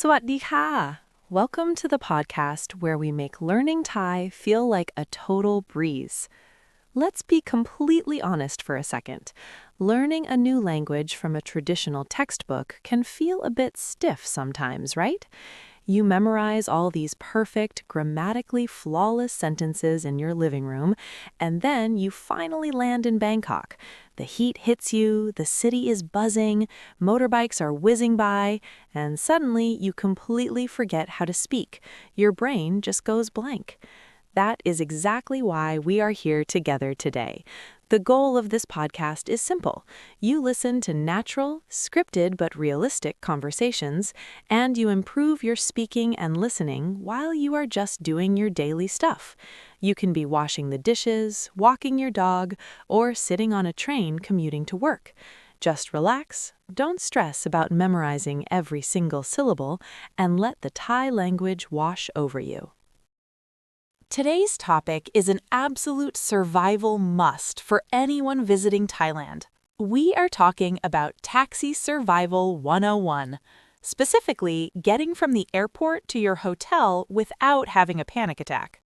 สวัสดีค่ะ Welcome to the podcast where we make learning Thai feel like a total breeze. Let's be completely honest for a second. Learning a new language from a traditional textbook can feel a bit stiff sometimes, right? You memorize all these perfect, grammatically flawless sentences in your living room, and then you finally land in Bangkok. The heat hits you, the city is buzzing, motorbikes are whizzing by, and suddenly you completely forget how to speak. Your brain just goes blank. That is exactly why we are here together today. The goal of this podcast is simple. You listen to natural, scripted but realistic conversations, and you improve your speaking and listening while you are just doing your daily stuff. You can be washing the dishes, walking your dog, or sitting on a train commuting to work. Just relax, don't stress about memorizing every single syllable, and let the Thai language wash over you. Today's topic is an absolute survival must for anyone visiting Thailand. We are talking about Taxi Survival 101, specifically getting from the airport to your hotel without having a panic attack.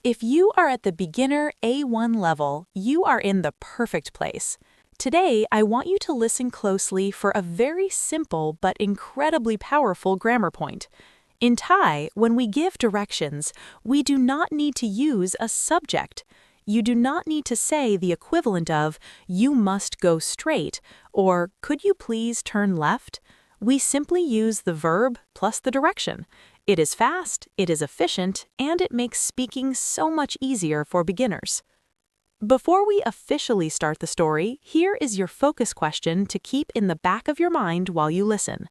If you are at the beginner A1 level, you are in the perfect place. Today, I want you to listen closely for a very simple but incredibly powerful grammar point. In Thai, when we give directions, we do not need to use a subject. You do not need to say the equivalent of, you must go straight, or could you please turn left? We simply use the verb plus the direction. It is fast, it is efficient, and it makes speaking so much easier for beginners. Before we officially start the story, here is your focus question to keep in the back of your mind while you listen.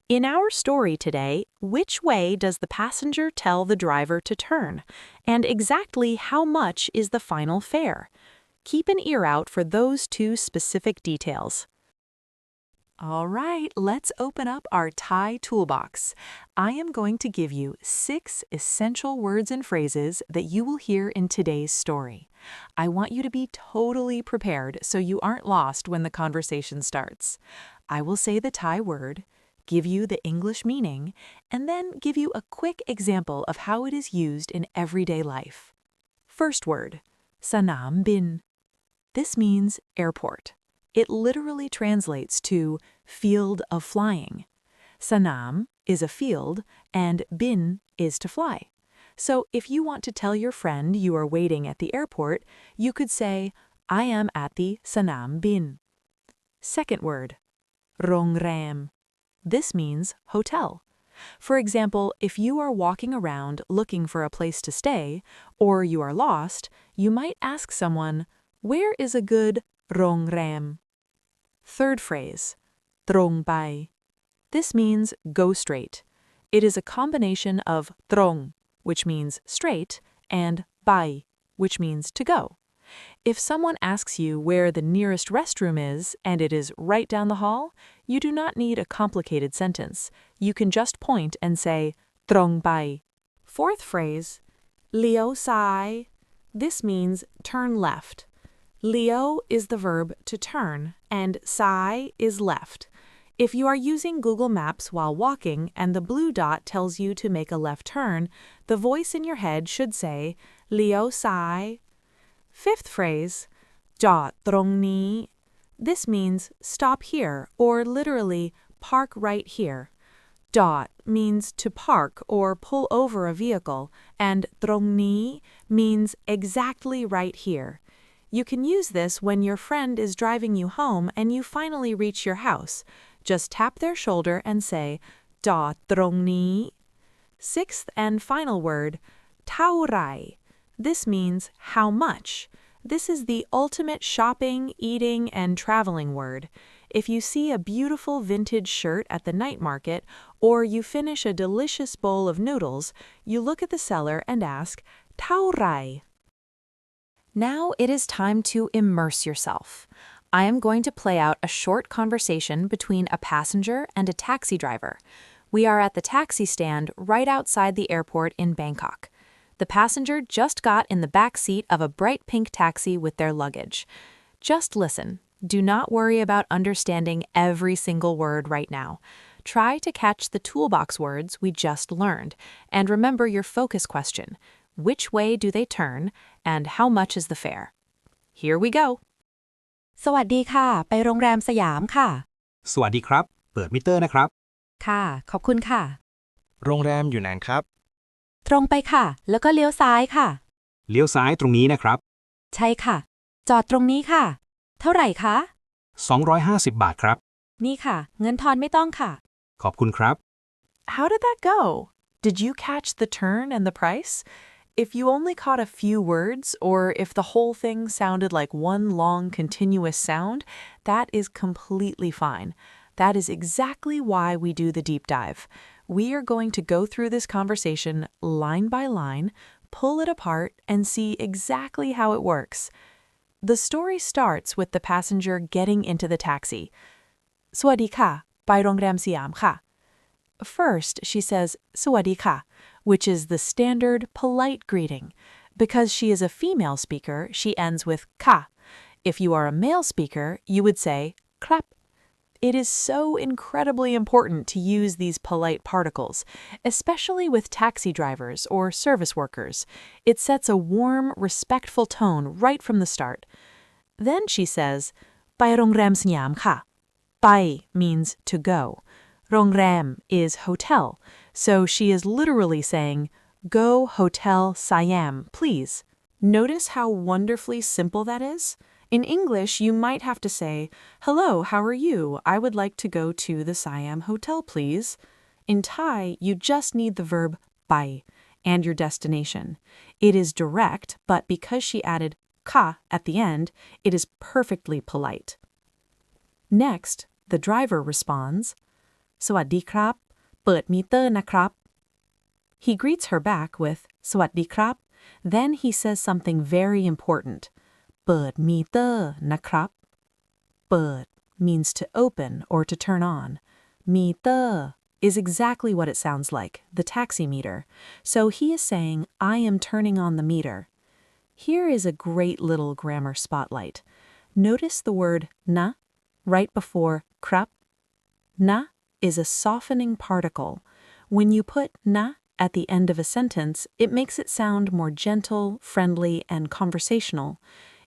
In our story today, which way does the passenger tell the driver to turn? And exactly how much is the final fare? Keep an ear out for those two specific details. All right, let's open up our Thai toolbox. I am going to give you 6 essential words and phrases that you will hear in today's story. I want you to be totally prepared so you aren't lost when the conversation starts. I will say the Thai word, give you the English meaning, and then give you a quick example of how it is used in everyday life. First word, sanam bin. This means airport. It literally translates to field of flying. Sanam is a field, and bin is to fly. So if you want to tell your friend you are waiting at the airport, you could say, I am at the sanam bin. Second word, rongram. This means hotel. For example, if you are walking around looking for a place to stay, or you are lost, you might ask someone, where is a good rongram? Third phrase, trong pai. This means go straight. It is a combination of trong, which means straight, and pai, which means to go. If someone asks you where the nearest restroom is, and it is right down the hall, you do not need a complicated sentence. You can just point and say, trong pai. Fourth phrase, leo sai. This means turn left. Leo is the verb to turn, and sai is left. If you are using Google Maps while walking and the blue dot tells you to make a left turn, the voice in your head should say, leo sai. Fifth phrase, jot trong ni. This means stop here, or literally park right here. Dot means to park or pull over a vehicle, and trong ni means exactly right here. You can use this when your friend is driving you home and you finally reach your house. Just tap their shoulder and say, jot trong ni. Sixth and final word, thao rai. This means how much. This is the ultimate shopping, eating, and traveling word. If you see a beautiful vintage shirt at the night market, or you finish a delicious bowl of noodles, you look at the seller and ask, thao rai. Now it is time to immerse yourself. I am going to play out a short conversation between a passenger and a taxi driver. We are at the taxi stand right outside the airport in Bangkok. The passenger just got in the back seat of a bright pink taxi with their luggage. Just listen. Do not worry about understanding every single word right now. Try to catch the toolbox words we just learned, and remember your focus question. Which way do they turn, and how much is the fare? Here we go. สวัสดีค่ะไปโรงแรมสยามค่ะสวัสดีครับเปิดมิเตอร์นะครับค่ะขอบคุณค่ะ โรงแรมอยู่ไหนครับ ตรงไปค่ะแล้วก็เลี้ยวซ้ายค่ะ เลี้ยวซ้ายตรงนี้นะครับใช่ค่ะจอดตรงนี้ค่ะเท่าไหร่คะ 250 บาทครับนี่ค่ะเงินทอนไม่ต้องค่ะ ขอบคุณครับ How did that go? Did you catch the turn and the price? If you only caught a few words, or if the whole thing sounded like one long continuous sound, that is completely fine. That is exactly why we do the deep dive. We are going to go through this conversation line by line, pull it apart, and see exactly how it works. The story starts with the passenger getting into the taxi. สวัสดีค่ะไปโรงแรมสยามค่ะ First, she says สวัสดีค่ะ which is the standard polite greeting. Because she is a female speaker, she ends with ka. If you are a male speaker, you would say krap. It is so incredibly important to use these polite particles, especially with taxi drivers or service workers. It sets a warm, respectful tone right from the start. Then she says ไปโรงแรมสยามค่ะ ไป means to go. โรงแรม is hotel, so she is literally saying, go Hotel Siam, please. Notice how wonderfully simple that is? In English, you might have to say, hello, how are you? I would like to go to the Siam Hotel, please. In Thai, you just need the verb pai and your destination. It is direct, but because she added ka at the end, it is perfectly polite. Next, the driver responds, สวัสดีครับเปิดมิเตอร์นะครับ He greets her back with สวัสดีครับ Then he says something very important. เปิดมิเตอร์นะครับ เปิด means to open or to turn on. มิเตอร์ is exactly what it sounds like, the taxi meter. So he is saying, I am turning on the meter. Here is a great little grammar spotlight. Notice the word na right before krap. Na is a softening particle. When you put na at the end of a sentence, it makes it sound more gentle, friendly, and conversational.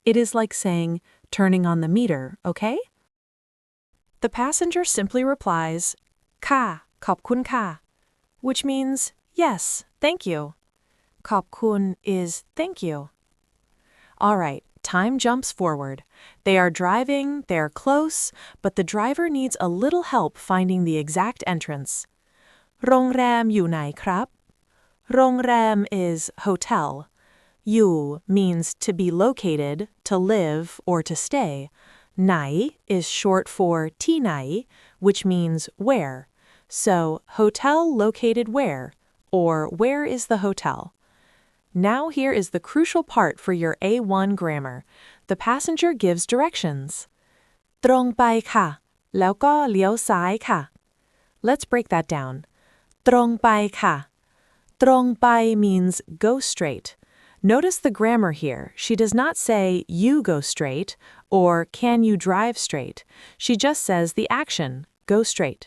It is like saying, turning on the meter, okay? The passenger simply replies, ค่ะขอบคุณค่ะ which means, yes, thank you. ขอบคุณ is thank you. All right, time jumps forward. They are driving, they are close, but the driver needs a little help finding the exact entrance. โรงแรมอยู่ไหนครับ โรงแรม is hotel. You means to be located, to live, or to stay. Nai is short for tinai, which means where. So, hotel located where, or where is the hotel? Now here is the crucial part for your A1 grammar. The passenger gives directions. ตรงไปค่ะ แล้วก็เลี้ยวซ้ายค่ะ Let's break that down. ตรงไปค่ะ ตรงไป means go straight. Notice the grammar here. She does not say you go straight or can you drive straight. She just says the action, go straight.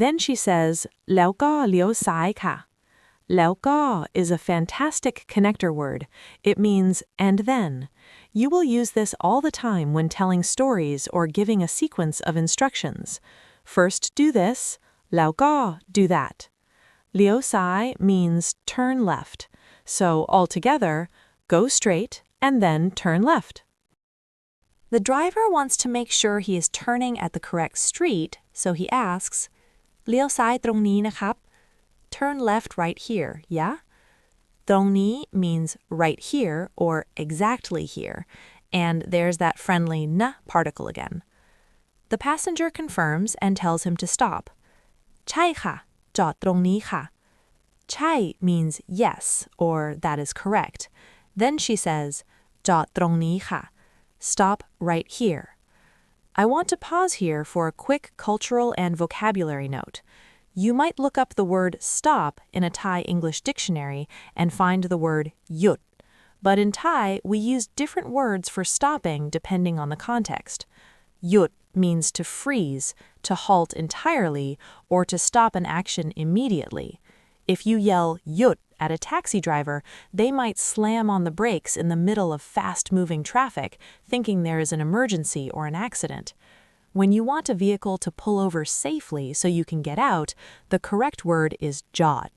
Then she says แล้วก็เลี้ยวซ้ายค่ะ แล้วก็ is a fantastic connector word. It means and then. You will use this all the time when telling stories or giving a sequence of instructions. First do this, แล้วก็ do that. เลี้ยวซ้าย means turn left. So altogether, go straight and then turn left. The driver wants to make sure he is turning at the correct street, so he asks, เลี้ยวซ้ายตรงนี้นะครับ Turn left right here, yeah? ตรงนี้ means right here or exactly here, and there's that friendly na particle again. The passenger confirms and tells him to stop. ใช่ค่ะจอดตรงนี้ค่ะ Chai means yes, or that is correct. Then she says, จอดตรงนี้ค่ะ Stop right here. I want to pause here for a quick cultural and vocabulary note. You might look up the word stop in a Thai English dictionary and find the word yut. But in Thai, we use different words for stopping depending on the context. Yut means to freeze, to halt entirely or to stop an action immediately. If you yell "yut" at a taxi driver, they might slam on the brakes in the middle of fast-moving traffic, thinking there is an emergency or an accident. When you want a vehicle to pull over safely so you can get out, the correct word is jot.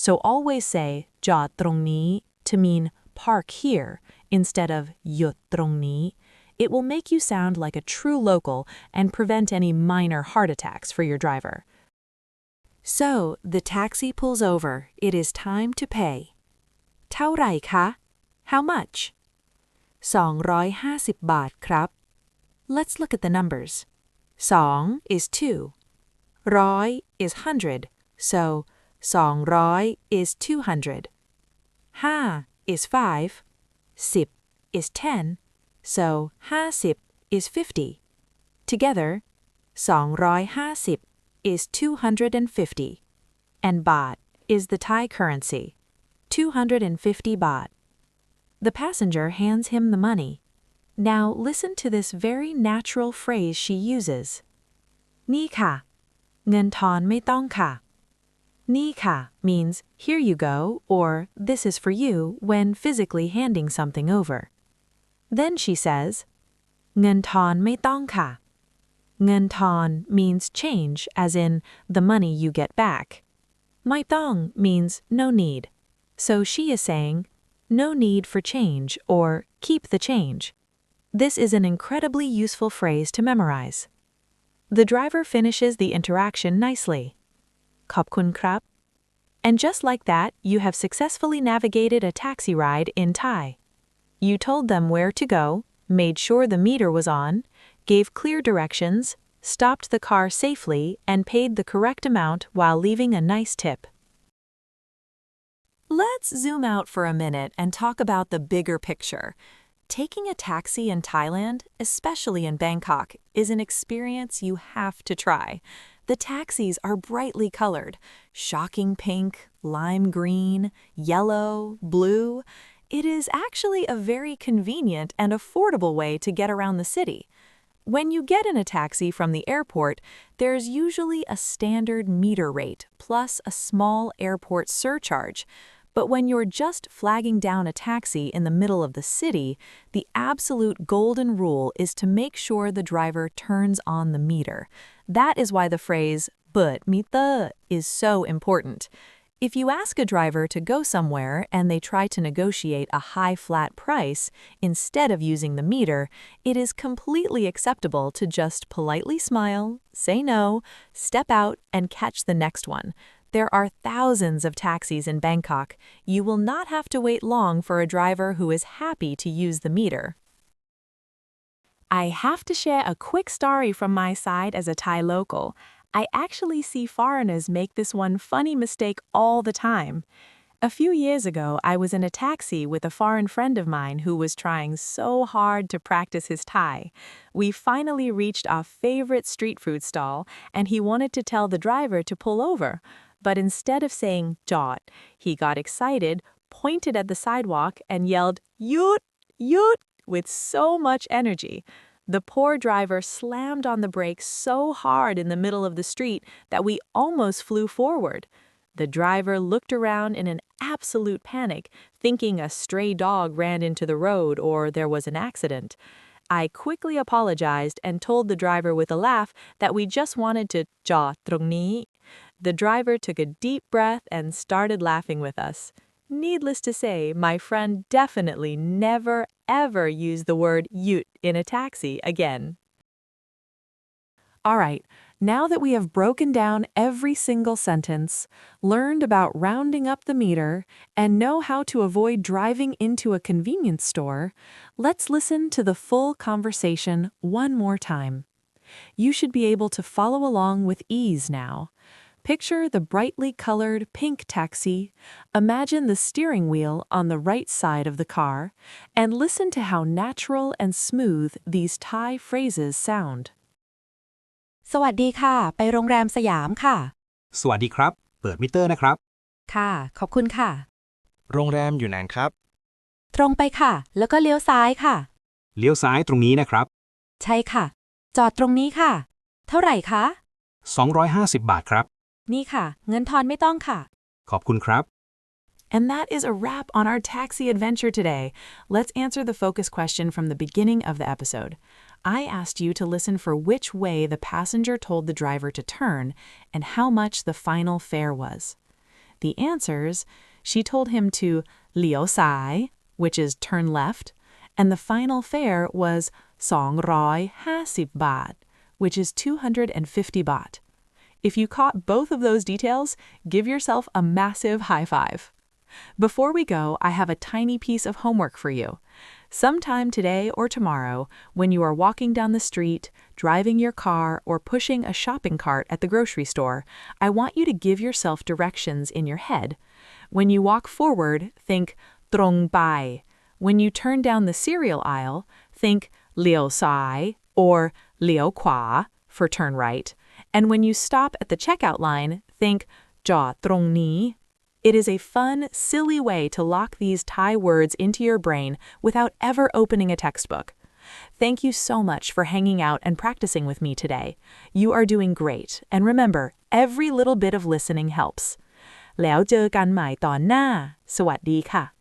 So always say jot trongนี้ to mean park here instead of yut trongนี้. It will make you sound like a true local and prevent any minor heart attacks for your driver. So, the taxi pulls over. It is time to pay. เท่าไหร่คะ How much? 250 บาทครับ Let's look at the numbers. 2 is 2. 100 is 100, so 200 is 200. 5 is 5. 10 is 10, so 50 is 50. Together, 250 is 250. And baht is the Thai currency. 250 baht. The passenger hands him the money. Now listen to this very natural phrase she uses. นี่ค่ะ เงินทอนไม่ต้องค่ะ นี่ค่ะ means here you go or this is for you when physically handing something over. Then she says, เงินทอนไม่ต้องค่ะ เงินทอน means change, as in the money you get back. ไม่ต้อง means no need. So she is saying, no need for change or keep the change. This is an incredibly useful phrase to memorize. The driver finishes the interaction nicely. ขอบคุณครับ And just like that, you have successfully navigated a taxi ride in Thai. You told them where to go, made sure the meter was on, gave clear directions, stopped the car safely, and paid the correct amount while leaving a nice tip. Let's zoom out for a minute and talk about the bigger picture. Taking a taxi in Thailand, especially in Bangkok, is an experience you have to try. The taxis are brightly colored, shocking pink, lime green, yellow, blue. It is actually a very convenient and affordable way to get around the city. When you get in a taxi from the airport, there's usually a standard meter rate plus a small airport surcharge. But when you're just flagging down a taxi in the middle of the city, the absolute golden rule is to make sure the driver turns on the meter. That is why the phrase "ปิด meter" is so important. If you ask a driver to go somewhere and they try to negotiate a high flat price instead of using the meter, it is completely acceptable to just politely smile, say no, step out, and catch the next one. There are thousands of taxis in Bangkok. You will not have to wait long for a driver who is happy to use the meter. I have to share a quick story from my side as a Thai local. I actually see foreigners make this one funny mistake all the time. A few years ago, I was in a taxi with a foreign friend of mine who was trying so hard to practice his Thai. We finally reached our favorite street food stall, and he wanted to tell the driver to pull over. But instead of saying "jot," he got excited, pointed at the sidewalk, and yelled "yut, yut" with so much energy. The poor driver slammed on the brakes so hard in the middle of the street that we almost flew forward. The driver looked around in an absolute panic, thinking a stray dog ran into the road or there was an accident. I quickly apologized and told the driver with a laugh that we just wanted to jot trongนี้. The driver took a deep breath and started laughing with us. Needless to say, my friend definitely never, ever used the word "yut" in a taxi again. All right, now that we have broken down every single sentence, learned about rounding up the meter, and know how to avoid driving into a convenience store, let's listen to the full conversation one more time. You should be able to follow along with ease now. Picture the brightly colored pink taxi, imagine the steering wheel on the right side of the car, and listen to how natural and smooth these Thai phrases sound. สวัสดีค่ะ ไปโรงแรมสยามค่ะ สวัสดีครับ เปิดมิเตอร์นะครับ ค่ะ ขอบคุณค่ะ โรงแรมอยู่ไหนครับ ตรงไปค่ะ แล้วก็เลี้ยวซ้ายค่ะ เลี้ยวซ้ายตรงนี้นะครับ ใช่ค่ะ จอดตรงนี้ค่ะ เท่าไหร่คะ 250 บาทครับ นี่ค่ะ เงินทอนไม่ต้องค่ะ ขอบคุณครับ And that is a wrap on our taxi adventure today. Let's answer the focus question from the beginning of the episode. I asked you to listen for which way the passenger told the driver to turn and how much the final fare was. The answers, she told him to เลี้ยวซ้าย which is turn left, and the final fare was 250 baht, which is 250 baht. If you caught both of those details, give yourself a massive high five. Before we go, I have a tiny piece of homework for you. Sometime today or tomorrow, when you are walking down the street, driving your car, or pushing a shopping cart at the grocery store, I want you to give yourself directions in your head. When you walk forward, think ตรงไป When you turn down the cereal aisle, think เลี้ยวซ้าย or เลี้ยวขวา for turn right. And when you stop at the checkout line, think จอดตรงนี้. It is a fun, silly way to lock these Thai words into your brain without ever opening a textbook. Thank you so much for hanging out and practicing with me today. You are doing great, and remember, every little bit of listening helps. แล้วเจอกันใหม่ตอนหน้า สวัสดีค่ะ